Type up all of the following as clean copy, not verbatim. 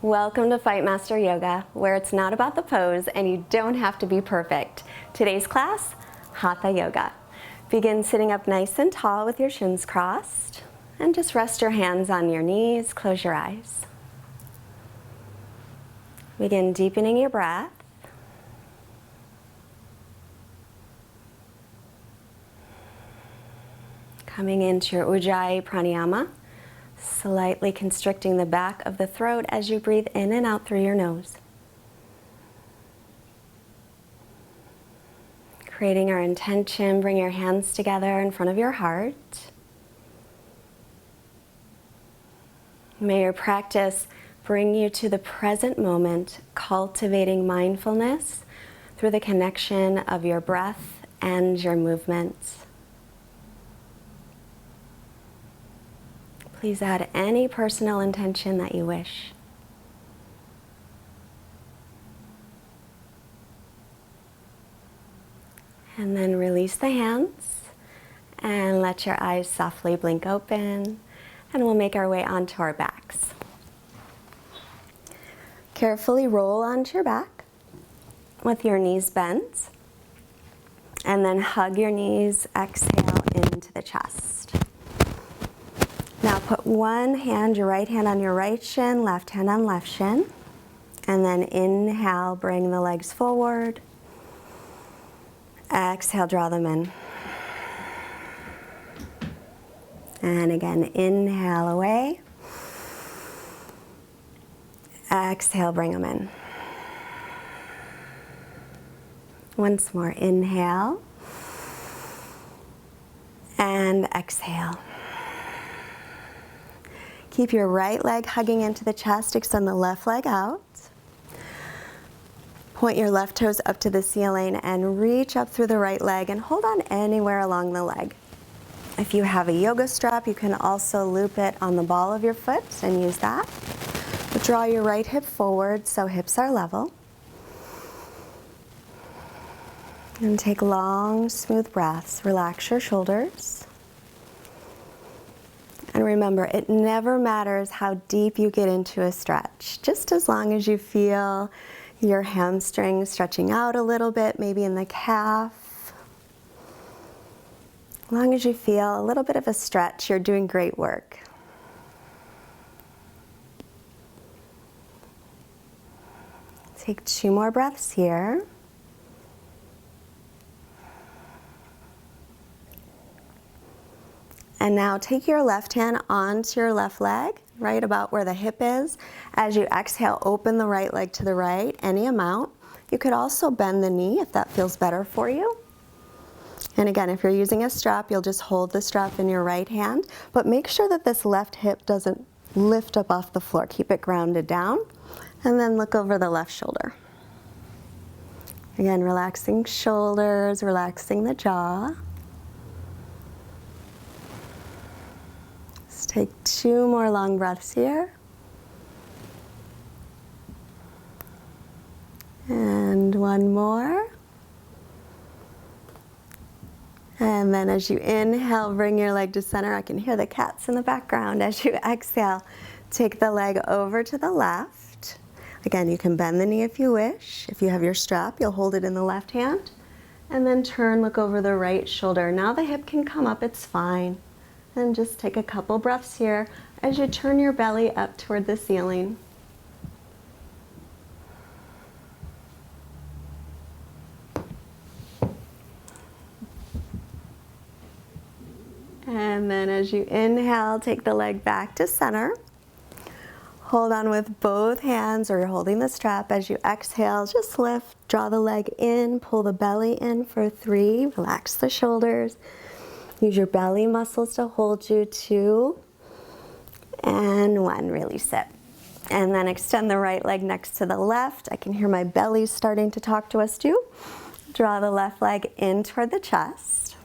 Welcome to Fightmaster Yoga, where it's not about the pose and you don't have to be perfect. Today's class, Hatha Yoga. Begin sitting up nice and tall with your shins crossed, and just rest your hands on your knees, close your eyes. Begin deepening your breath. Coming into your Ujjayi pranayama, slightly constricting the back of the throat as you breathe in and out through your nose. Creating our intention, bring your hands together in front of your heart. May your practice bring you to the present moment, cultivating mindfulness through the connection of your breath and your movements. Please add any personal intention that you wish. And then release the hands and let your eyes softly blink open, and we'll make our way onto our backs. Carefully roll onto your back with your knees bent, and then hug your knees, exhale into the chest. Now put one hand, your right hand on your right shin, left hand on left shin. And then inhale, bring the legs forward. Exhale, draw them in. And again, inhale away. Exhale, bring them in. Once more, inhale. And exhale. Keep your right leg hugging into the chest, extend the left leg out. Point your left toes up to the ceiling and reach up through the right leg and hold on anywhere along the leg. If you have a yoga strap, you can also loop it on the ball of your foot and use that. But draw your right hip forward so hips are level. And take long, smooth breaths. Relax your shoulders. And remember, it never matters how deep you get into a stretch, just as long as you feel your hamstring stretching out a little bit, maybe in the calf. As long as you feel a little bit of a stretch, you're doing great work. Take 2 more breaths here. And now take your left hand onto your left leg, right about where the hip is. As you exhale, open the right leg to the right, any amount. You could also bend the knee if that feels better for you. And again, if you're using a strap, you'll just hold the strap in your right hand, but make sure that this left hip doesn't lift up off the floor. Keep it grounded down, and then look over the left shoulder. Again, relaxing shoulders, relaxing the jaw. Take 2 more long breaths here. And 1 more. And then as you inhale, bring your leg to center. I can hear the cats in the background. As you exhale, take the leg over to the left. Again, you can bend the knee if you wish. If you have your strap, you'll hold it in the left hand. And then turn, look over the right shoulder. Now the hip can come up, it's fine. And just take a couple breaths here as you turn your belly up toward the ceiling. And then as you inhale, take the leg back to center. Hold on with both hands, or you're holding the strap. As you exhale, just lift, draw the leg in, pull the belly in for 3, relax the shoulders. Use your belly muscles to hold you, 2, and 1, release it. And then extend the right leg next to the left. I can hear my belly starting to talk to us too. Draw the left leg in toward the chest.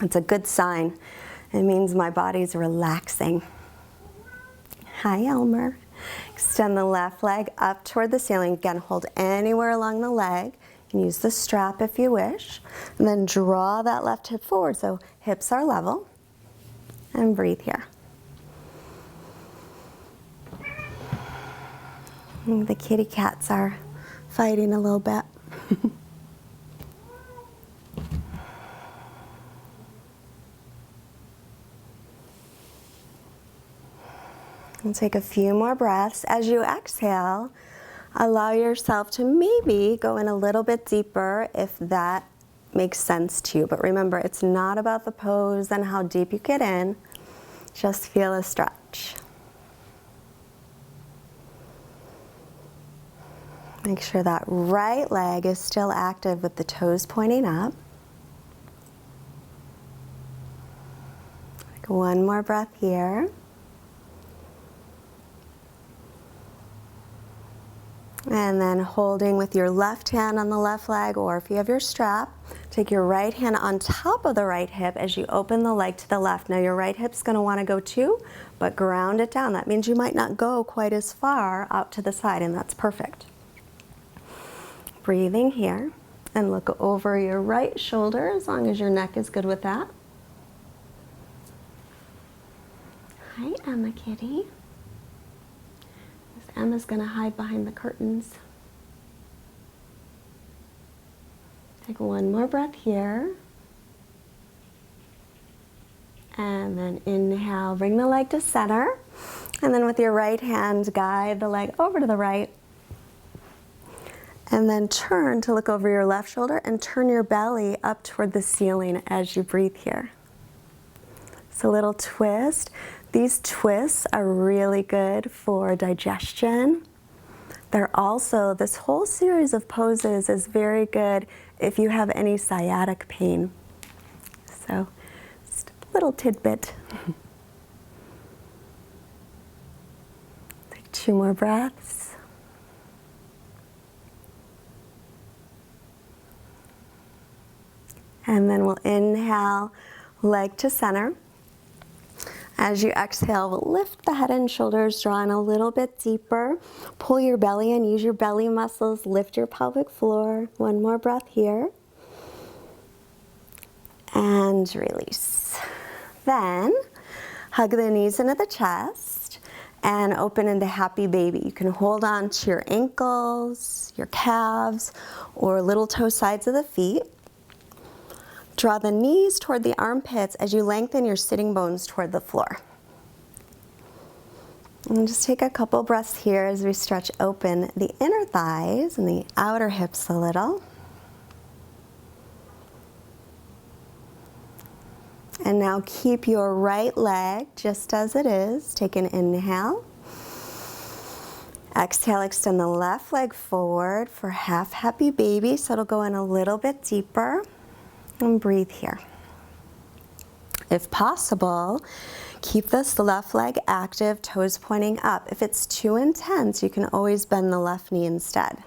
It's a good sign. It means my body's relaxing. Hi, Elmer. Extend the left leg up toward the ceiling. Again, hold anywhere along the leg. You can use the strap if you wish. And then draw that left hip forward so hips are level. And breathe here. The kitty cats are fighting a little bit. And take a few more breaths. As you exhale, allow yourself to maybe go in a little bit deeper if that makes sense to you. But remember, it's not about the pose and how deep you get in. Just feel a stretch. Make sure that right leg is still active with the toes pointing up. Take one more breath here. And then holding with your left hand on the left leg, or if you have your strap, take your right hand on top of the right hip as you open the leg to the left. Now your right hip's going to want to go too, but ground it down. That means you might not go quite as far out to the side, and that's perfect. Breathing here, and look over your right shoulder as long as your neck is good with that. Hi, Emma kitty. Emma's going to hide behind the curtains. Take one more breath here. And then inhale, bring the leg to center. And then with your right hand, guide the leg over to the right. And then turn to look over your left shoulder and turn your belly up toward the ceiling as you breathe here. It's a little twist. These twists are really good for digestion. They're also, this whole series of poses is very good if you have any sciatic pain. So, just a little tidbit. Take 2 more breaths. And then we'll inhale, leg to center. As you exhale, we'll lift the head and shoulders, draw in a little bit deeper. Pull your belly in, use your belly muscles, lift your pelvic floor. One more breath here. And release. Then, hug the knees into the chest and open into happy baby. You can hold on to your ankles, your calves, or little toe sides of the feet. Draw the knees toward the armpits as you lengthen your sitting bones toward the floor. And just take a couple breaths here as we stretch open the inner thighs and the outer hips a little. And now keep your right leg just as it is. Take an inhale. Exhale, extend the left leg forward for half happy baby, so it'll go in a little bit deeper. And breathe here. If possible, keep this left leg active, toes pointing up. If it's too intense, you can always bend the left knee instead.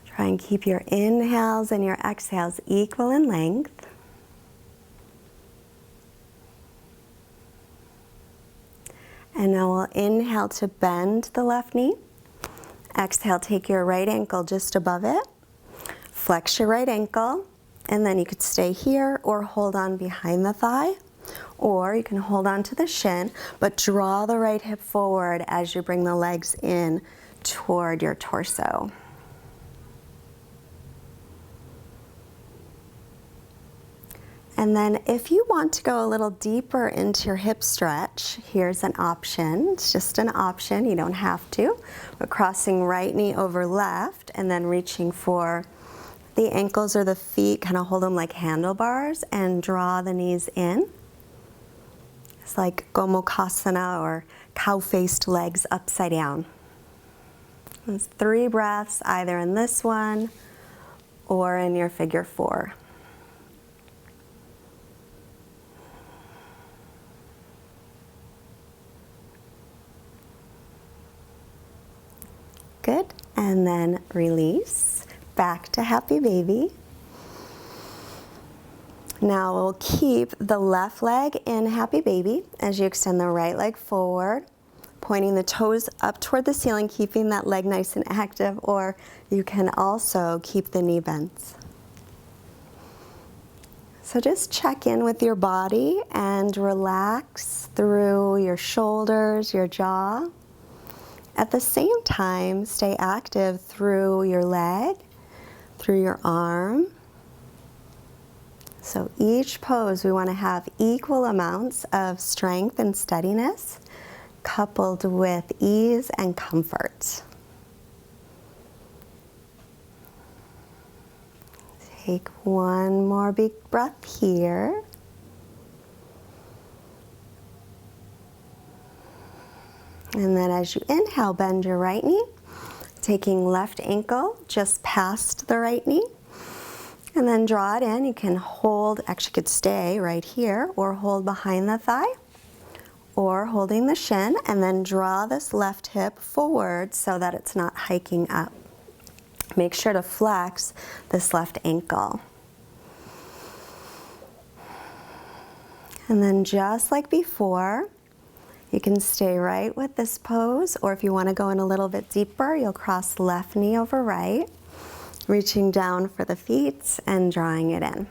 Try and keep your inhales and your exhales equal in length. And now we'll inhale to bend the left knee. Exhale, take your right ankle just above it. Flex your right ankle, and then you could stay here or hold on behind the thigh, or you can hold on to the shin, but draw the right hip forward as you bring the legs in toward your torso. And then if you want to go a little deeper into your hip stretch, here's an option. It's just an option, you don't have to. But crossing right knee over left and then reaching for the ankles or the feet, kind of hold them like handlebars and draw the knees in. It's like Gomukhasana or cow-faced legs upside down. There's 3 breaths either in this one or in your figure 4. Good, and then release, back to happy baby. Now we'll keep the left leg in happy baby as you extend the right leg forward, pointing the toes up toward the ceiling, keeping that leg nice and active, or you can also keep the knee bends. So just check in with your body and relax through your shoulders, your jaw. At the same time, stay active through your leg, through your arm. So each pose, we want to have equal amounts of strength and steadiness, coupled with ease and comfort. Take one more big breath here. And then as you inhale, bend your right knee, taking left ankle just past the right knee. And then draw it in. You can hold, actually could stay right here, or hold behind the thigh, or holding the shin, and then draw this left hip forward so that it's not hiking up. Make sure to flex this left ankle. And then just like before, you can stay right with this pose, or if you want to go in a little bit deeper, you'll cross left knee over right, reaching down for the feet and drawing it in.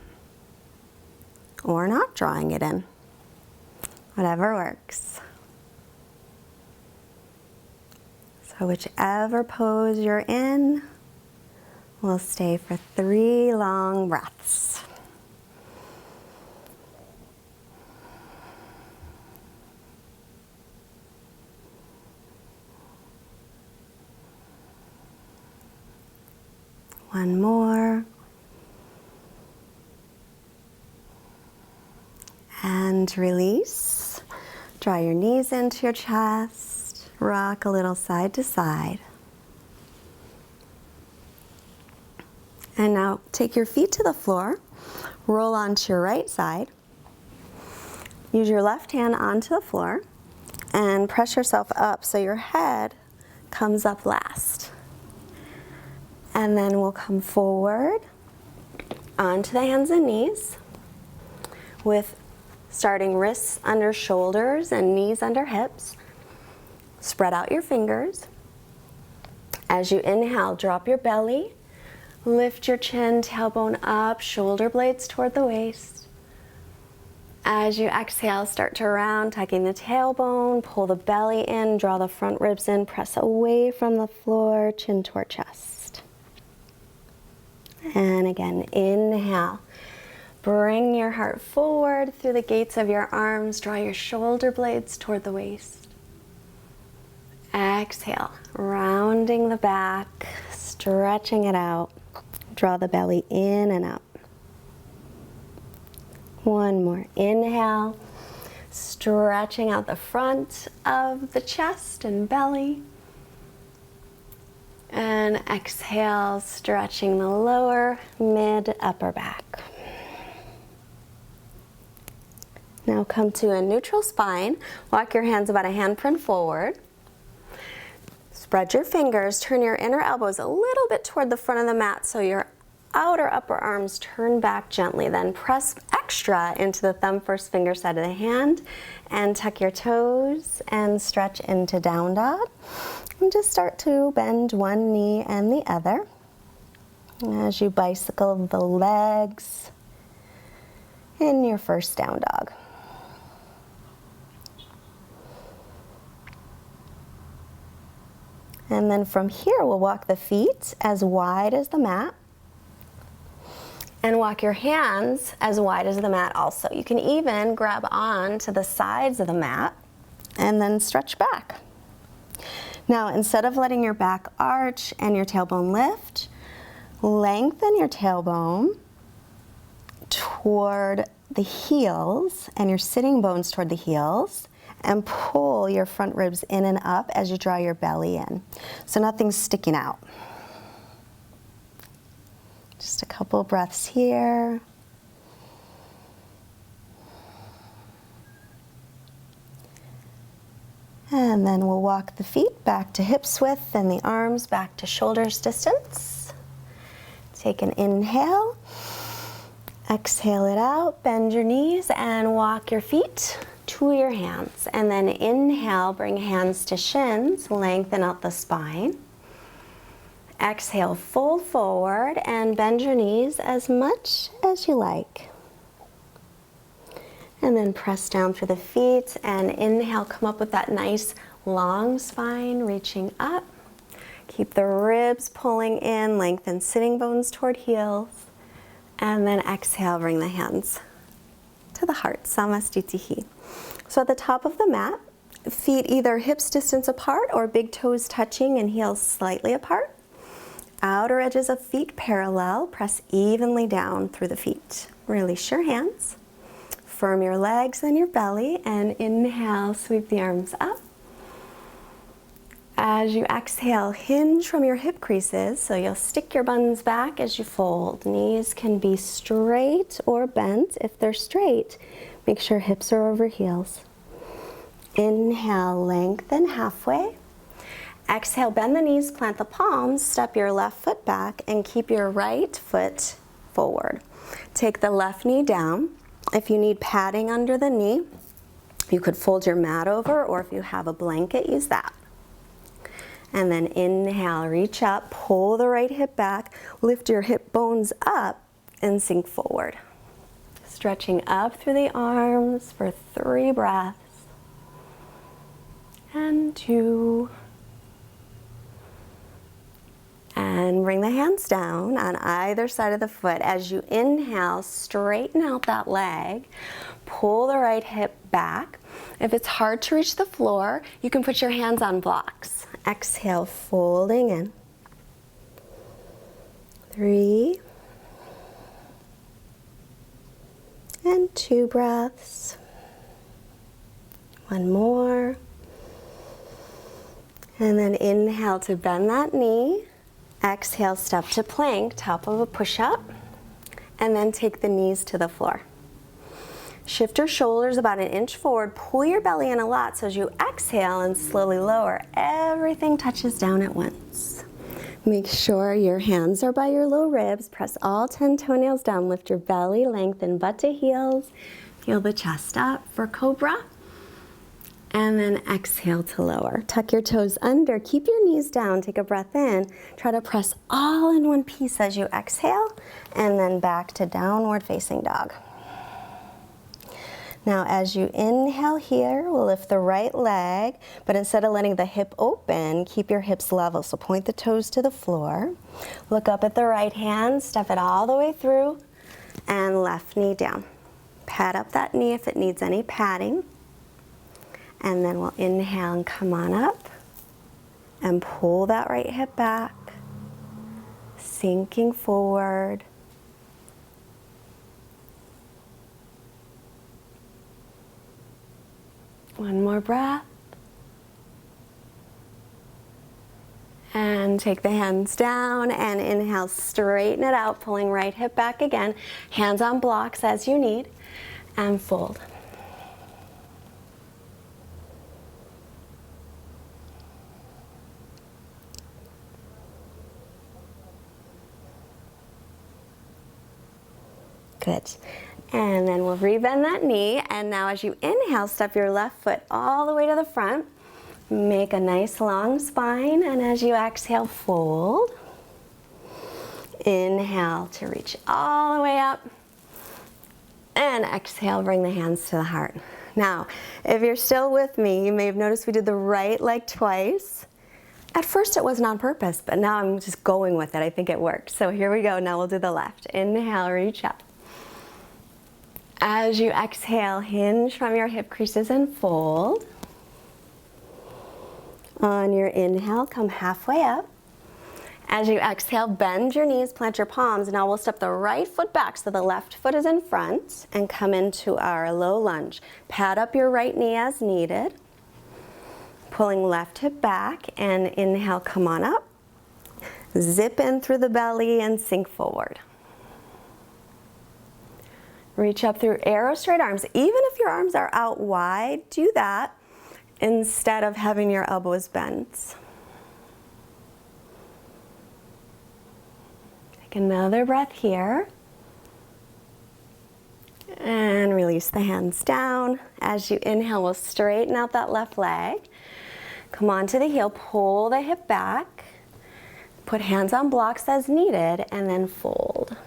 Or not drawing it in. Whatever works. So whichever pose you're in, we'll stay for 3 long breaths. One more. And release. Draw your knees into your chest. Rock a little side to side. And now take your feet to the floor. Roll onto your right side. Use your left hand onto the floor and press yourself up so your head comes up last. And then we'll come forward onto the hands and knees with starting wrists under shoulders and knees under hips. Spread out your fingers. As you inhale, drop your belly. Lift your chin, tailbone up, shoulder blades toward the waist. As you exhale, start to round, tucking the tailbone, pull the belly in, draw the front ribs in, press away from the floor, chin toward chest. And again, inhale. Bring your heart forward through the gates of your arms. Draw your shoulder blades toward the waist. Exhale, rounding the back, stretching it out. Draw the belly in and up. One more. Inhale, stretching out the front of the chest and belly. And exhale, stretching the lower, mid, upper back. Now come to a neutral spine. Walk your hands about a handprint forward. Spread your fingers, turn your inner elbows a little bit toward the front of the mat so your outer upper arms turn back gently. Then press extra into the thumb first finger side of the hand and tuck your toes and stretch into down dog. And just start to bend one knee and the other as you bicycle the legs in your first down dog. And then from here, we'll walk the feet as wide as the mat. And walk your hands as wide as the mat also. You can even grab on to the sides of the mat and then stretch back. Now, instead of letting your back arch and your tailbone lift, lengthen your tailbone toward the heels and your sitting bones toward the heels, and pull your front ribs in and up as you draw your belly in. So nothing's sticking out. Just a couple breaths here. And then we'll walk the feet back to hips width and the arms back to shoulders distance. Take an inhale. Exhale it out. Bend your knees and walk your feet to your hands. And then inhale, bring hands to shins, lengthen out the spine. Exhale, fold forward and bend your knees as much as you like. And then press down through the feet and inhale, come up with that nice long spine, reaching up. Keep the ribs pulling in, lengthen sitting bones toward heels. And then exhale, bring the hands to the heart, Samastitihi. So at the top of the mat, feet either hips distance apart or big toes touching and heels slightly apart. Outer edges of feet parallel, press evenly down through the feet. Release your hands. Firm your legs and your belly, and inhale, sweep the arms up. As you exhale, hinge from your hip creases, so you'll stick your buns back as you fold. Knees can be straight or bent. If they're straight, make sure hips are over heels. Inhale, lengthen halfway. Exhale, bend the knees, plant the palms, step your left foot back, and keep your right foot forward. Take the left knee down. If you need padding under the knee, you could fold your mat over, or if you have a blanket, use that. And then inhale, reach up, pull the right hip back, lift your hip bones up, and sink forward. Stretching up through the arms for 3 breaths. And 2. And bring the hands down on either side of the foot. As you inhale, straighten out that leg. Pull the right hip back. If it's hard to reach the floor, you can put your hands on blocks. Exhale, folding in. 3. And 2 breaths. 1 more. And then inhale to bend that knee. Exhale, step to plank, top of a push-up, and then take the knees to the floor. Shift your shoulders about 1 inch forward, pull your belly in a lot, so as you exhale and slowly lower, everything touches down at once. Make sure your hands are by your low ribs, press all 10 toenails down, lift your belly, lengthen butt to heels, feel the chest up for cobra. And then exhale to lower. Tuck your toes under, keep your knees down, take a breath in. Try to press all in one piece as you exhale, and then back to downward facing dog. Now as you inhale here, we'll lift the right leg, but instead of letting the hip open, keep your hips level. So point the toes to the floor. Look up at the right hand, step it all the way through, and left knee down. Pad up that knee if it needs any padding. And then we'll inhale and come on up and pull that right hip back, sinking forward. One more breath. And take the hands down and inhale, straighten it out, pulling right hip back again. Hands on blocks as you need, and fold. Good. And then we'll rebend that knee, and now as you inhale, step your left foot all the way to the front. Make a nice long spine, and as you exhale, fold. Inhale to reach all the way up, and exhale, bring the hands to the heart. Now, if you're still with me, you may have noticed we did the right leg twice. At first it wasn't on purpose, but now I'm just going with it. I think it worked. So here we go. Now we'll do the left. Inhale, reach up. As you exhale, hinge from your hip creases and fold. On your inhale, come halfway up. As you exhale, bend your knees, plant your palms. Now we'll step the right foot back so the left foot is in front and come into our low lunge. Pad up your right knee as needed. Pulling left hip back, and inhale, come on up. Zip in through the belly and sink forward. Reach up through arrow straight arms. Even if your arms are out wide, do that instead of having your elbows bent. Take another breath here. And release the hands down. As you inhale, we'll straighten out that left leg. Come onto the heel, pull the hip back. Put hands on blocks as needed, and then fold.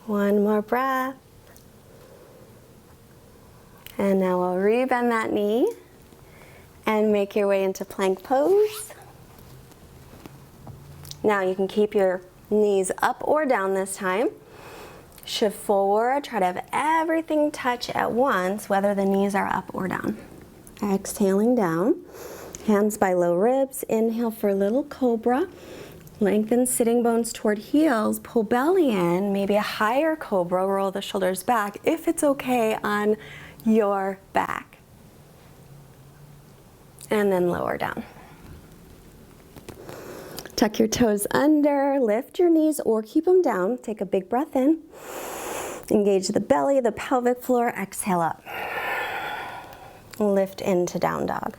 One more breath. And now we'll rebend that knee and make your way into plank pose. Now you can keep your knees up or down this time. Shift forward, try to have everything touch at once, whether the knees are up or down. Exhaling down, hands by low ribs. Inhale for a little cobra. Lengthen sitting bones toward heels, pull belly in, maybe a higher cobra, roll the shoulders back if it's okay on your back. And then lower down. Tuck your toes under, lift your knees or keep them down. Take a big breath in. Engage the belly, the pelvic floor, exhale up. Lift into down dog.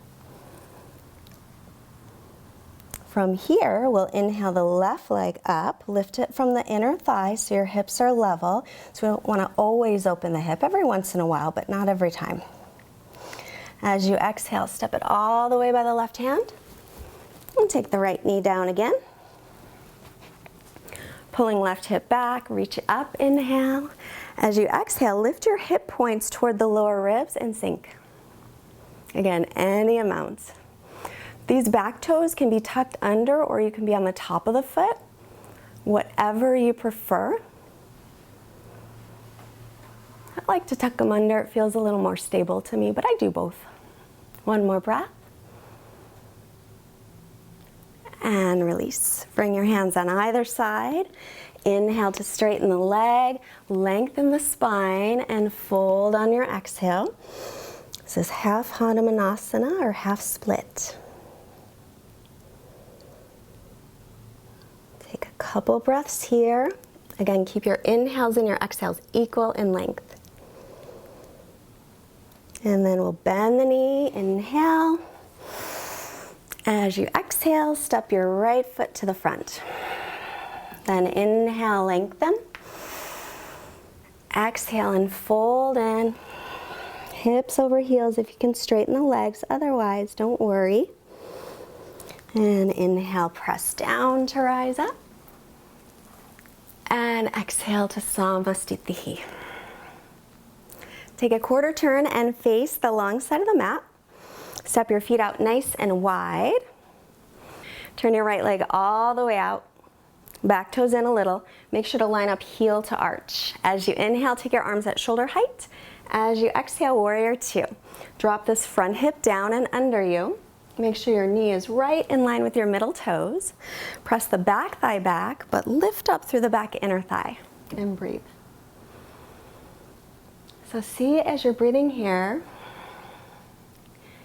From here, we'll inhale the left leg up, lift it from the inner thigh so your hips are level. So we don't want to always open the hip, every once in a while, but not every time. As you exhale, step it all the way by the left hand. And take the right knee down again. Pulling left hip back, reach it up, inhale. As you exhale, lift your hip points toward the lower ribs and sink. Again, any amounts. These back toes can be tucked under or you can be on the top of the foot, whatever you prefer. I like to tuck them under, it feels a little more stable to me, but I do both. One more breath. And release. Bring your hands on either side. Inhale to straighten the leg, lengthen the spine, and fold on your exhale. This is half Hanumanasana or half split. Take a couple breaths here. Again, keep your inhales and your exhales equal in length. And then we'll bend the knee, inhale. As you exhale, step your right foot to the front. Then inhale, lengthen. Exhale and fold in. Hips over heels if you can straighten the legs, otherwise don't worry. And inhale, press down to rise up. And exhale to Samvastitihi. Take a quarter turn and face the long side of the mat. Step your feet out nice and wide. Turn your right leg all the way out. Back toes in a little. Make sure to line up heel to arch. As you inhale, take your arms at shoulder height. As you exhale, warrior two. Drop this front hip down and under you. Make sure your knee is right in line with your middle toes. Press the back thigh back, but lift up through the back inner thigh. And breathe. So see as you're breathing here,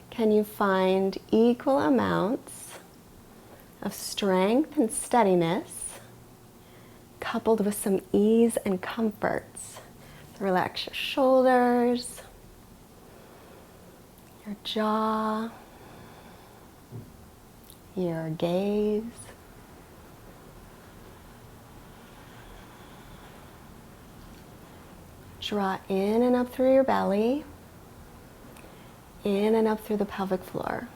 can you find equal amounts of strength and steadiness coupled with some ease and comforts? Relax your shoulders, your jaw, your gaze. Draw in and up through your belly. In and up through the pelvic floor.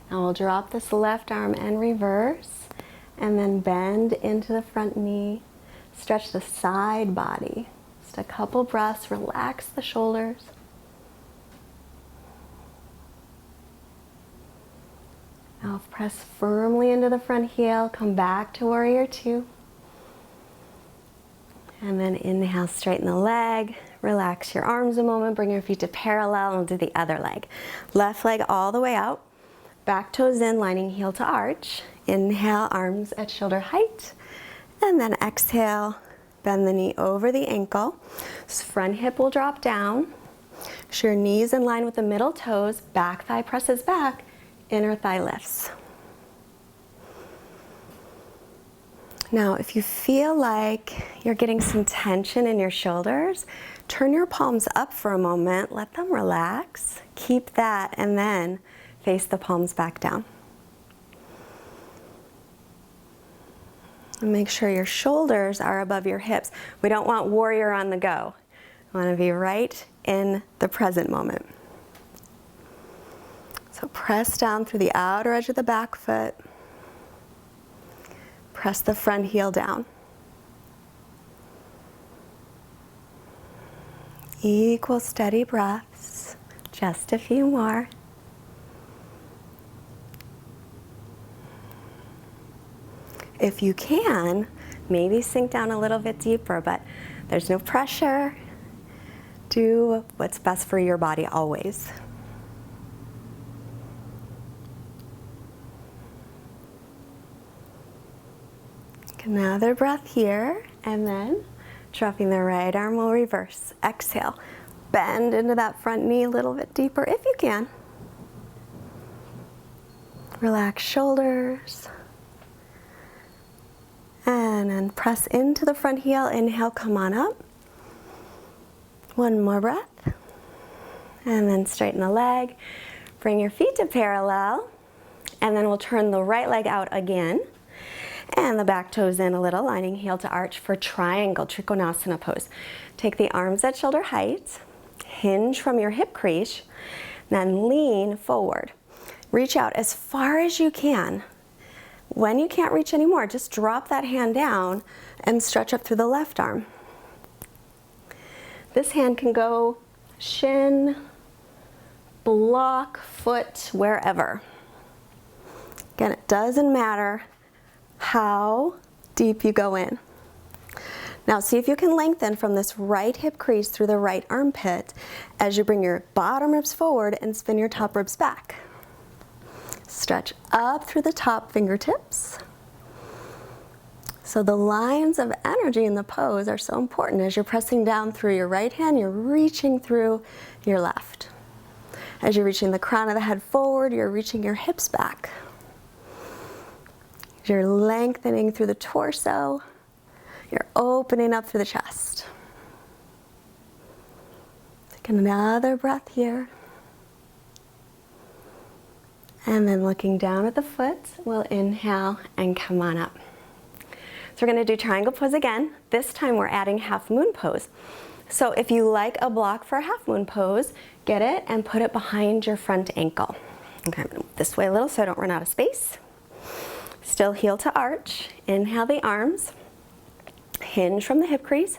Now we'll drop this left arm and reverse, and then bend into the front knee. Stretch the side body. Just a couple breaths, relax the shoulders. Now press firmly into the front heel, come back to warrior two. And then inhale, straighten the leg, relax your arms a moment, bring your feet to parallel and do the other leg. Left leg all the way out, back toes in, lining heel to arch. Inhale, arms at shoulder height, and then exhale, bend the knee over the ankle. So front hip will drop down. Make sure your knees in line with the middle toes, back thigh presses back, inner thigh lifts. Now, if you feel like you're getting some tension in your shoulders, turn your palms up for a moment, let them relax, keep that, and then face the palms back down. And make sure your shoulders are above your hips. We don't want warrior on the go. We want to be right in the present moment. So press down through the outer edge of the back foot. press the front heel down. Equal steady breaths, just a few more. If you can, maybe sink down a little bit deeper, but there's no pressure. Do what's best for your body always. Another breath here, and then dropping the right arm, we'll reverse. Exhale, bend into that front knee a little bit deeper if you can. Relax shoulders. And then press into the front heel. Inhale, come on up. One more breath. And then straighten the leg. Bring your feet to parallel. And then we'll turn the right leg out again. And the back toes in a little, lining heel to arch for triangle, Trikonasana pose. Take the arms at shoulder height. Hinge from your hip crease. Then lean forward. Reach out as far as you can. When you can't reach anymore, just drop that hand down and stretch up through the left arm. This hand can go shin, block, foot, wherever. Again, it doesn't matter how deep you go in. Now see if you can lengthen from this right hip crease through the right armpit as you bring your bottom ribs forward and spin your top ribs back. Stretch up through the top fingertips. So the lines of energy in the pose are so important. As you're pressing down through your right hand, you're reaching through your left. As you're reaching the crown of the head forward, you're reaching your hips back. As you're lengthening through the torso, you're opening up through the chest. Take another breath here. And then looking down at the foot, we'll inhale and come on up. So we're going to do triangle pose again. This time we're adding half moon pose. So if you like a block for a half moon pose, get it and put it behind your front ankle. Okay, I'm going to move this way a little so I don't run out of space. Still heel to arch. Inhale the arms. Hinge from the hip crease.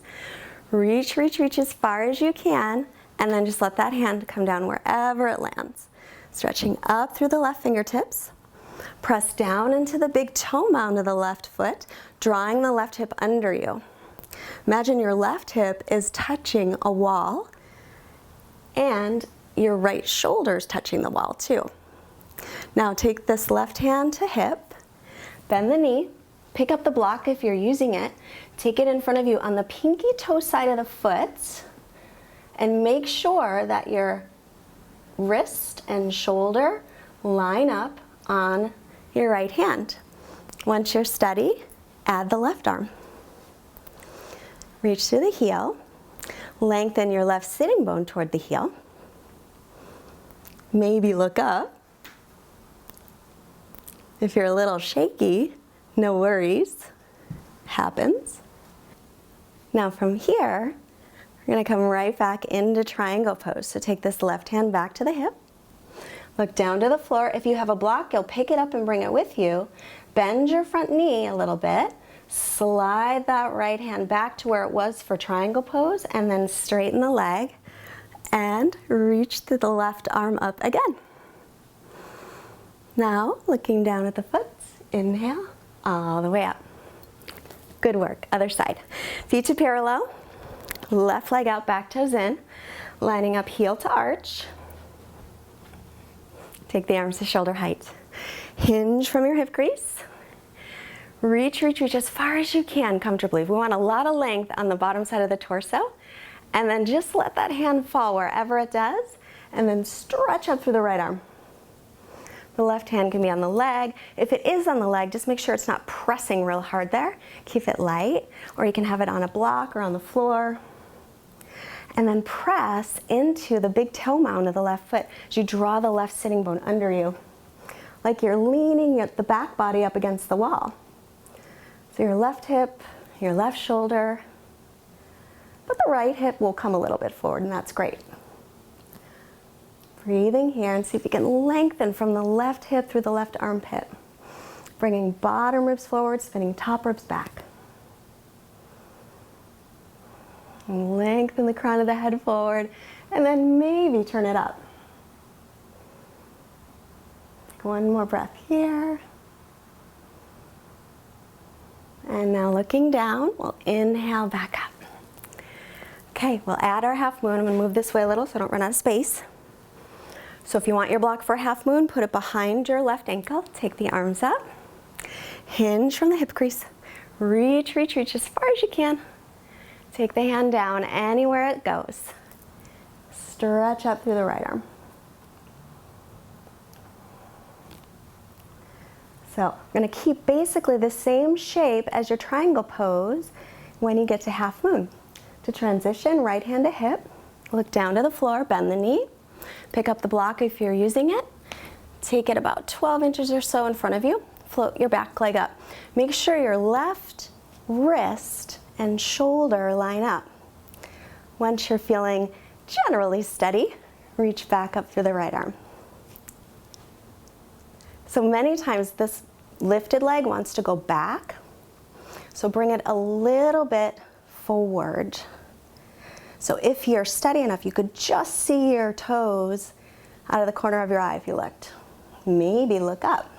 Reach, reach, reach as far as you can. And then just let that hand come down wherever it lands. Stretching up through the left fingertips. Press down into the big toe mound of the left foot, drawing the left hip under you. Imagine your left hip is touching a wall and your right shoulder is touching the wall too. Now take this left hand to hip, bend the knee, pick up the block if you're using it, take it in front of you on the pinky toe side of the foot, and make sure that your wrist and shoulder line up on your right hand. Once you're steady, add the left arm. Reach through the heel, lengthen your left sitting bone toward the heel. Maybe look up. If you're a little shaky, no worries, happens. Now from here, we're going to come right back into triangle pose. So take this left hand back to the hip. Look down to the floor. If you have a block, you'll pick it up and bring it with you. Bend your front knee a little bit. Slide that right hand back to where it was for triangle pose, and then straighten the leg and reach through the left arm up again. Now, looking down at the foot, inhale all the way up. Good work. Other side. Feet to parallel. Left leg out, back toes in, lining up heel to arch. Take the arms to shoulder height. Hinge from your hip crease. Reach, reach, reach as far as you can comfortably. We want a lot of length on the bottom side of the torso. And then just let that hand fall wherever it does. And then stretch up through the right arm. The left hand can be on the leg. If it is on the leg, just make sure it's not pressing real hard there. Keep it light. Or you can have it on a block or on the floor. And then press into the big toe mound of the left foot as you draw the left sitting bone under you. Like you're leaning the back body up against the wall. So your left hip, your left shoulder, but the right hip will come a little bit forward, and that's great. Breathing here and see if you can lengthen from the left hip through the left armpit. Bringing bottom ribs forward, spinning top ribs back. And lengthen the crown of the head forward, and then maybe turn it up. One more breath here. And now looking down, we'll inhale back up. Okay, we'll add our half moon. I'm gonna move this way a little so I don't run out of space. So if you want your block for a half moon, put it behind your left ankle. Take the arms up. Hinge from the hip crease. Reach, reach, reach as far as you can. Take the hand down anywhere it goes. Stretch up through the right arm. So I'm going to keep basically the same shape as your triangle pose when you get to half moon. To transition, right hand to hip, look down to the floor, bend the knee, pick up the block if you're using it, take it about 12 inches or so in front of you, float your back leg up. Make sure your left wrist and shoulder line up. Once you're feeling generally steady, reach back up through the right arm. So many times this lifted leg wants to go back, so bring it a little bit forward. So if you're steady enough, you could just see your toes out of the corner of your eye if you looked. Maybe look up.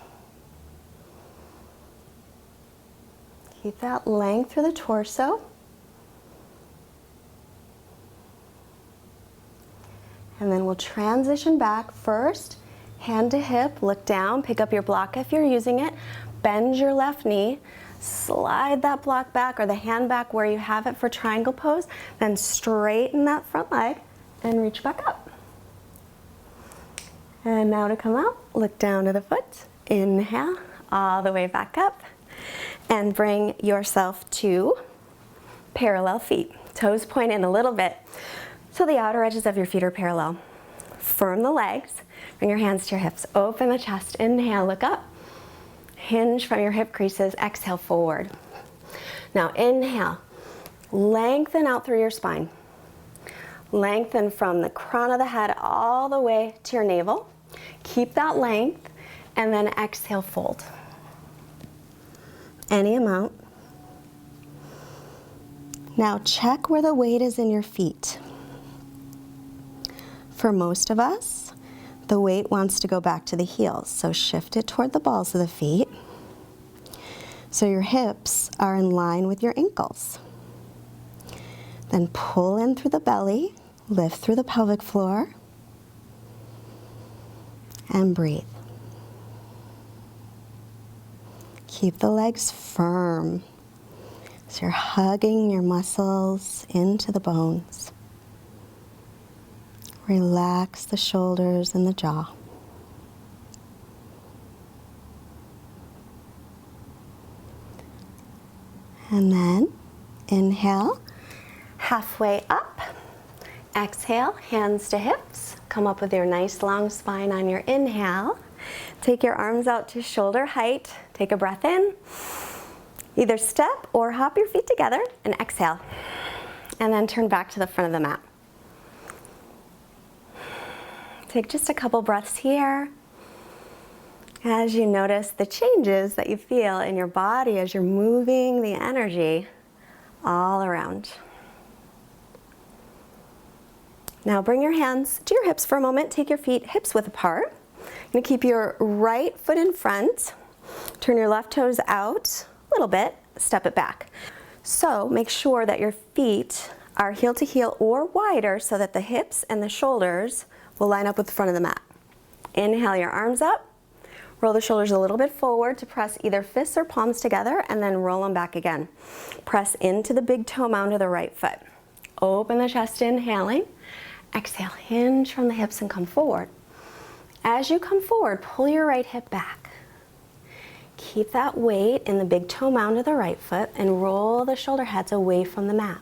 Keep that length through the torso. And then we'll transition back first. Hand to hip, look down, pick up your block if you're using it, bend your left knee, slide that block back or the hand back where you have it for triangle pose, then straighten that front leg and reach back up. And now to come out, look down to the foot, inhale, all the way back up, and bring yourself to parallel feet. Toes point in a little bit so the outer edges of your feet are parallel. Firm the legs. Bring your hands to your hips. Open the chest. Inhale, look up. Hinge from your hip creases. Exhale, forward. Now inhale. Lengthen out through your spine. Lengthen from the crown of the head all the way to your navel. Keep that length. And then exhale, fold. Any amount. Now check where the weight is in your feet. For most of us, the weight wants to go back to the heels, so shift it toward the balls of the feet so your hips are in line with your ankles. Then pull in through the belly, lift through the pelvic floor, and breathe. Keep the legs firm so you're hugging your muscles into the bones. Relax the shoulders and the jaw. And then inhale, halfway up. Exhale, hands to hips. Come up with your nice long spine on your inhale. Take your arms out to shoulder height. Take a breath in. Either step or hop your feet together and exhale. And then turn back to the front of the mat. Take just a couple breaths here as you notice the changes that you feel in your body as you're moving the energy all around. Now bring your hands to your hips for a moment. Take your feet hips width apart. You're going to keep your right foot in front. Turn your left toes out a little bit. Step it back. So make sure that your feet are heel to heel or wider so that the hips and the shoulders will line up with the front of the mat. Inhale your arms up. Roll the shoulders a little bit forward to press either fists or palms together and then roll them back again. Press into the big toe mound of the right foot. Open the chest, inhaling. Exhale, hinge from the hips and come forward. As you come forward, pull your right hip back. Keep that weight in the big toe mound of the right foot and roll the shoulder heads away from the mat.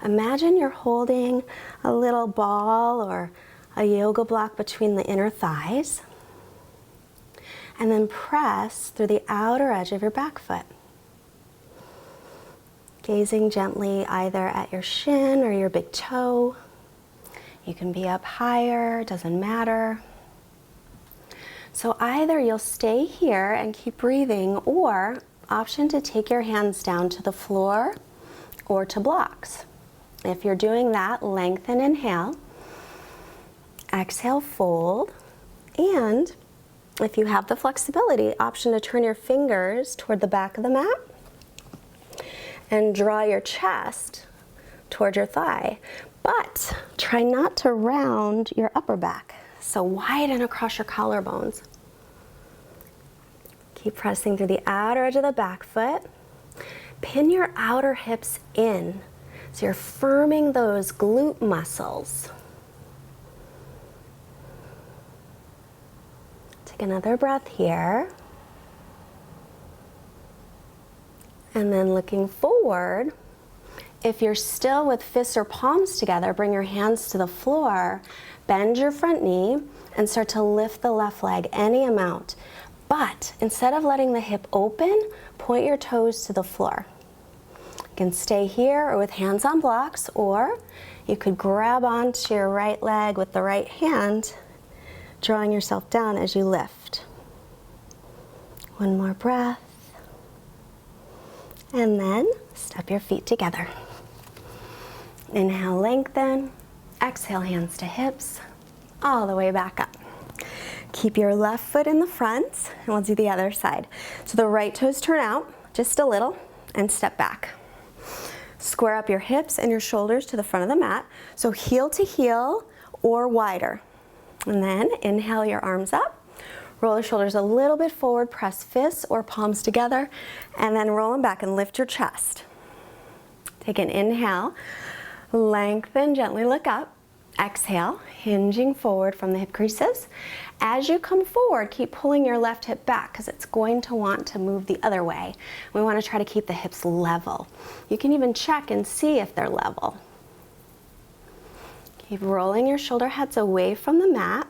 Imagine you're holding a little ball or a yoga block between the inner thighs, and then press through the outer edge of your back foot. Gazing gently either at your shin or your big toe. You can be up higher, doesn't matter. So either you'll stay here and keep breathing, or option to take your hands down to the floor or to blocks. If you're doing that, lengthen, inhale. Exhale, fold. And if you have the flexibility, option to turn your fingers toward the back of the mat and draw your chest toward your thigh. But try not to round your upper back. So widen across your collarbones. Keep pressing through the outer edge of the back foot. Pin your outer hips in. So you're firming those glute muscles. Take another breath here. And then looking forward, if you're still with fists or palms together, bring your hands to the floor, bend your front knee, and start to lift the left leg any amount. But instead of letting the hip open, point your toes to the floor. You can stay here or with hands on blocks, or you could grab onto your right leg with the right hand, drawing yourself down as you lift. One more breath. And then step your feet together. Inhale, lengthen. Exhale, hands to hips, all the way back up. Keep your left foot in the front, and we'll do the other side. So the right toes turn out just a little and step back. Square up your hips and your shoulders to the front of the mat, so heel to heel or wider. And then inhale your arms up, roll the shoulders a little bit forward, press fists or palms together, and then roll them back and lift your chest. Take an inhale, lengthen, gently look up. Exhale, hinging forward from the hip creases. As you come forward, keep pulling your left hip back because it's going to want to move the other way. We want to try to keep the hips level. You can even check and see if they're level. Keep rolling your shoulder heads away from the mat,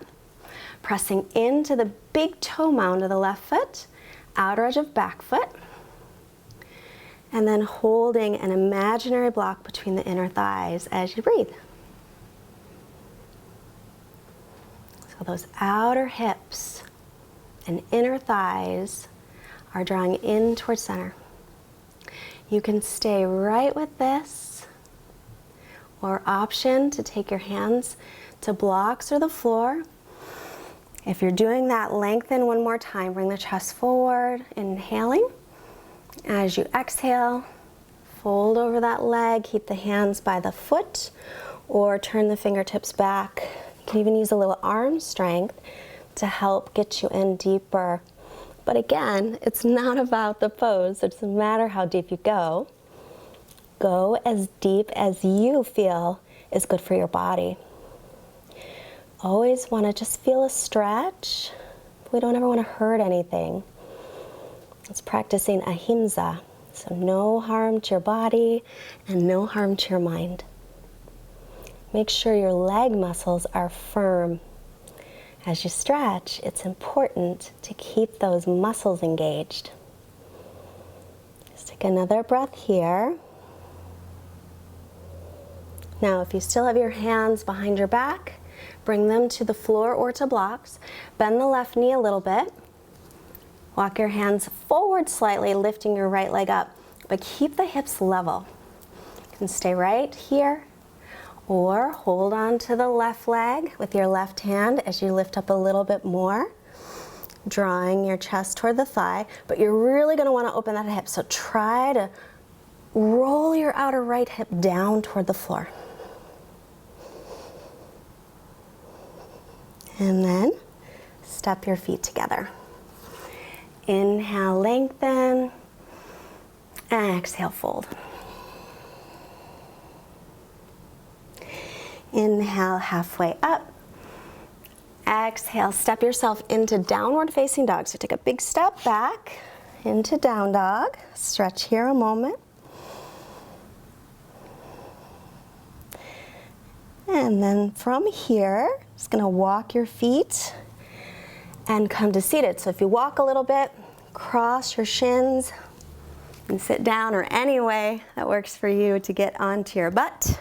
pressing into the big toe mound of the left foot, outer edge of back foot, and then holding an imaginary block between the inner thighs as you breathe. So those outer hips and inner thighs are drawing in towards center. You can stay right with this, or option to take your hands to blocks or the floor. If you're doing that, lengthen one more time. Bring the chest forward, inhaling. As you exhale, fold over that leg, keep the hands by the foot, or turn the fingertips back. You can even use a little arm strength to help get you in deeper. But again, it's not about the pose. It doesn't matter how deep you go. Go as deep as you feel is good for your body. Always want to just feel a stretch. We don't ever want to hurt anything. It's practicing ahimsa. So no harm to your body and no harm to your mind. Make sure your leg muscles are firm. As you stretch, it's important to keep those muscles engaged. Just take another breath here. Now, if you still have your hands behind your back, bring them to the floor or to blocks. Bend the left knee a little bit. Walk your hands forward slightly, lifting your right leg up, but keep the hips level. You can stay right here, or hold on to the left leg with your left hand as you lift up a little bit more, drawing your chest toward the thigh, but you're really going to want to open that hip, so try to roll your outer right hip down toward the floor. And then step your feet together. Inhale, lengthen, and exhale, fold. Inhale, halfway up. Exhale, step yourself into downward facing dog. So take a big step back into down dog. Stretch here a moment. And then from here, just gonna walk your feet and come to seated. So if you walk a little bit, cross your shins and sit down, or any way that works for you to get onto your butt.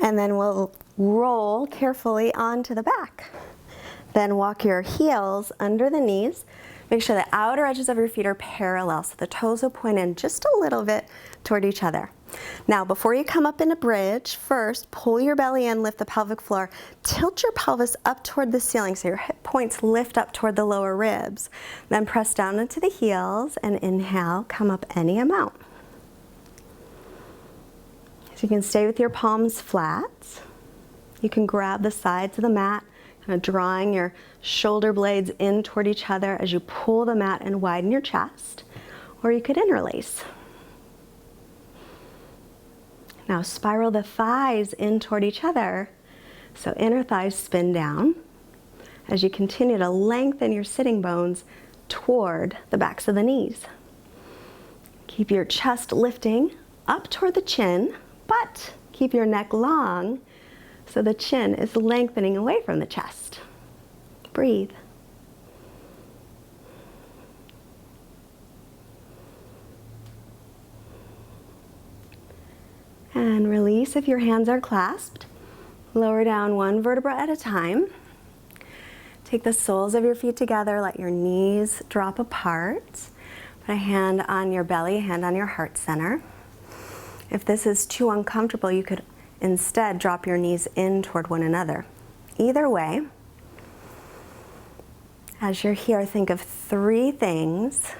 And then we'll roll carefully onto the back. Then walk your heels under the knees. Make sure the outer edges of your feet are parallel, so the toes will point in just a little bit toward each other. Now, before you come up in a bridge, first pull your belly in, lift the pelvic floor, tilt your pelvis up toward the ceiling so your hip points lift up toward the lower ribs. Then press down into the heels and inhale, come up any amount. So you can stay with your palms flat. You can grab the sides of the mat, kind of drawing your shoulder blades in toward each other as you pull the mat and widen your chest, or you could interlace. Now spiral the thighs in toward each other, so inner thighs spin down as you continue to lengthen your sitting bones toward the backs of the knees. Keep your chest lifting up toward the chin, but keep your neck long so the chin is lengthening away from the chest. Breathe. And release if your hands are clasped. Lower down one vertebra at a time. Take the soles of your feet together, let your knees drop apart. Put a hand on your belly, a hand on your heart center. If this is too uncomfortable, you could instead drop your knees in toward one another. Either way, as you're here, think of 3 things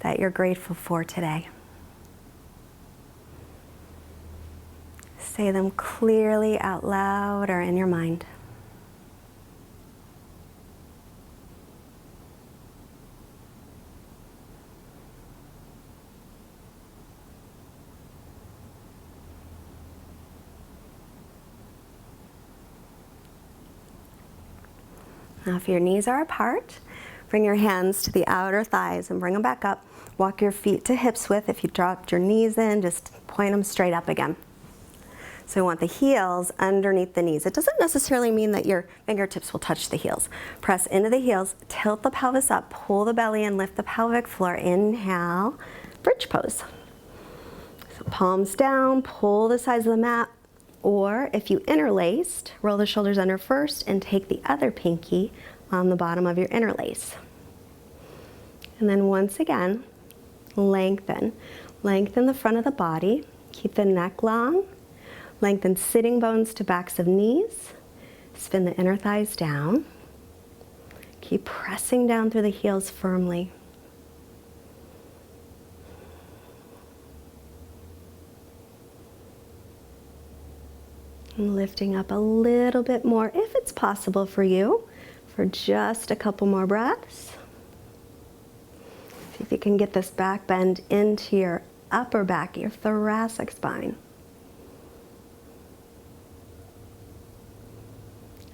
that you're grateful for today. Say them clearly out loud or in your mind. Now if your knees are apart, bring your hands to the outer thighs and bring them back up. Walk your feet to hips width. If you dropped your knees in, just point them straight up again. So we want the heels underneath the knees. It doesn't necessarily mean that your fingertips will touch the heels. Press into the heels, tilt the pelvis up, pull the belly in, lift the pelvic floor. Inhale, bridge pose. So palms down, pull the sides of the mat. Or if you interlaced, roll the shoulders under first and take the other pinky on the bottom of your interlace. And then once again, lengthen. Lengthen the front of the body. Keep the neck long. Lengthen sitting bones to backs of knees. Spin the inner thighs down. Keep pressing down through the heels firmly. And lifting up a little bit more, if it's possible for you, for just a couple more breaths. See if you can get this back bend into your upper back, your thoracic spine.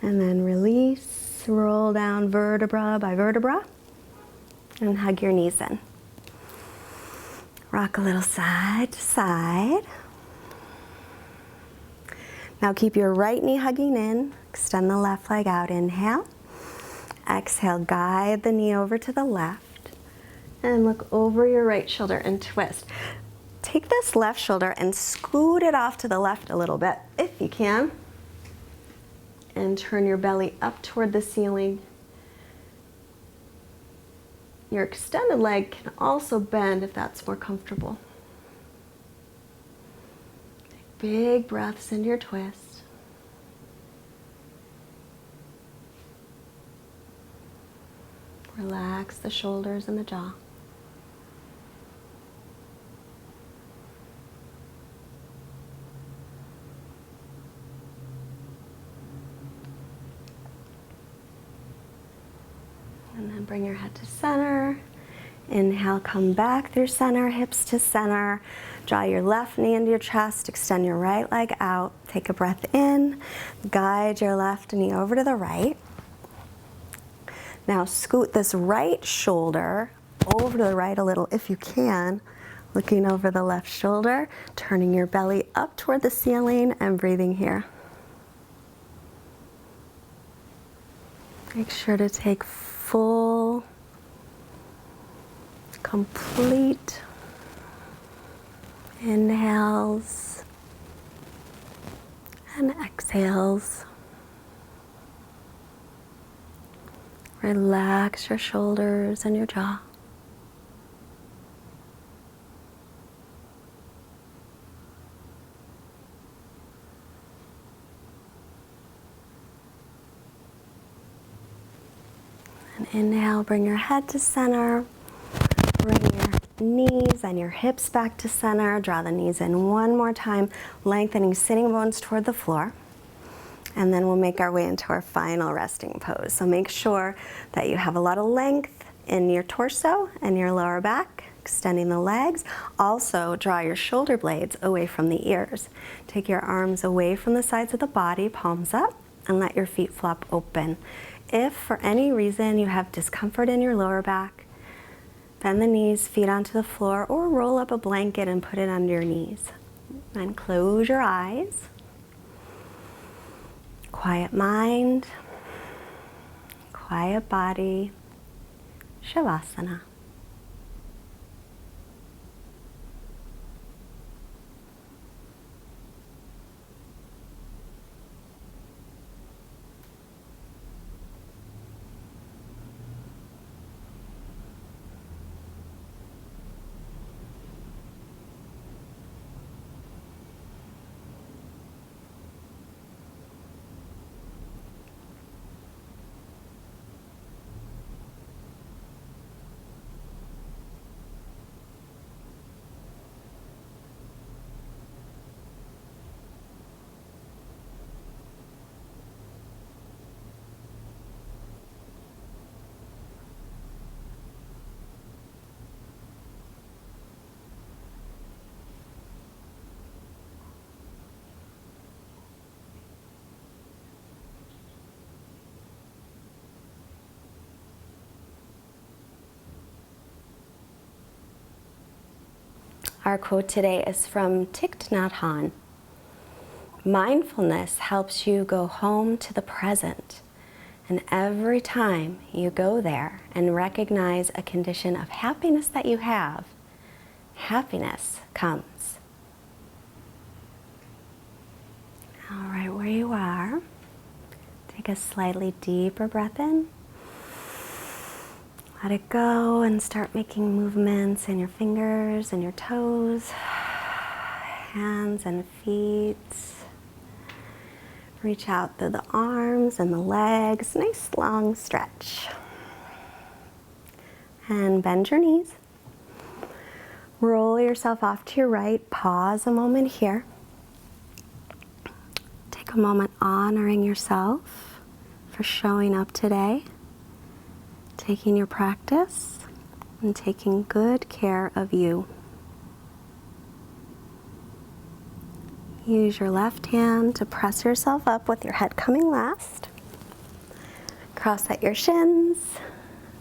And then release, roll down vertebra by vertebra, and hug your knees in. Rock a little side to side. Now keep your right knee hugging in, extend the left leg out, inhale. Exhale, guide the knee over to the left, and look over your right shoulder and twist. Take this left shoulder and scoot it off to the left a little bit, if you can. And turn your belly up toward the ceiling. Your extended leg can also bend if that's more comfortable. Big breaths into your twist. Relax the shoulders and the jaw. And then bring your head to center. Inhale, come back through center, hips to center. Draw your left knee into your chest, extend your right leg out. Take a breath in, guide your left knee over to the right. Now scoot this right shoulder over to the right a little if you can. Looking over the left shoulder, turning your belly up toward the ceiling and breathing here. Make sure to take full, complete inhales and exhales. Relax your shoulders and your jaw. And inhale, bring your head to center. Bring your knees and your hips back to center. Draw the knees in one more time, lengthening sitting bones toward the floor. And then we'll make our way into our final resting pose. So make sure that you have a lot of length in your torso and your lower back, extending the legs. Also, draw your shoulder blades away from the ears. Take your arms away from the sides of the body, palms up, and let your feet flop open. If for any reason you have discomfort in your lower back, bend the knees, feet onto the floor, or roll up a blanket and put it under your knees. Then close your eyes. Quiet mind, quiet body, Savasana. Our quote today is from Thich Nhat Hanh. Mindfulness helps you go home to the present. And every time you go there and recognize a condition of happiness that you have, happiness comes. All right, where you are, take a slightly deeper breath in. Let it go and start making movements in your fingers and your toes, hands and feet. Reach out through the arms and the legs, nice long stretch. And bend your knees. Roll yourself off to your right, pause a moment here. Take a moment honoring yourself for showing up today, taking your practice and taking good care of you. Use your left hand to press yourself up with your head coming last. Cross at your shins,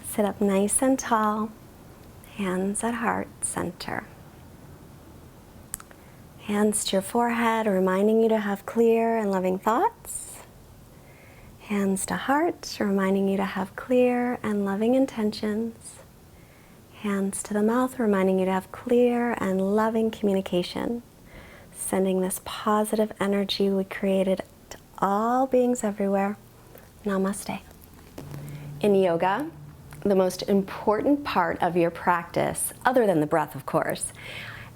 sit up nice and tall, hands at heart center. Hands to your forehead, reminding you to have clear and loving thoughts. Hands to heart, reminding you to have clear and loving intentions. Hands to the mouth, reminding you to have clear and loving communication. Sending this positive energy we created to all beings everywhere. Namaste. In yoga, the most important part of your practice, other than the breath of course,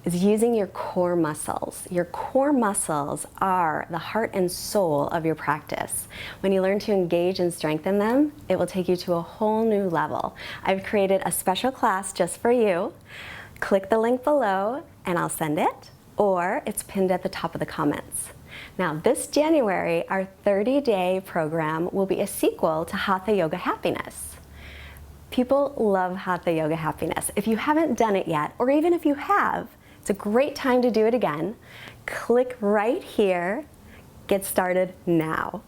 is using your core muscles. Your core muscles are the heart and soul of your practice. When you learn to engage and strengthen them, it will take you to a whole new level. I've created a special class just for you. Click the link below and I'll send it, or it's pinned at the top of the comments. Now this January, our 30-day program will be a sequel to Hatha Yoga Happiness. People love Hatha Yoga Happiness. If you haven't done it yet, or even if you have, it's a great time to do it again. Click right here. Get started now.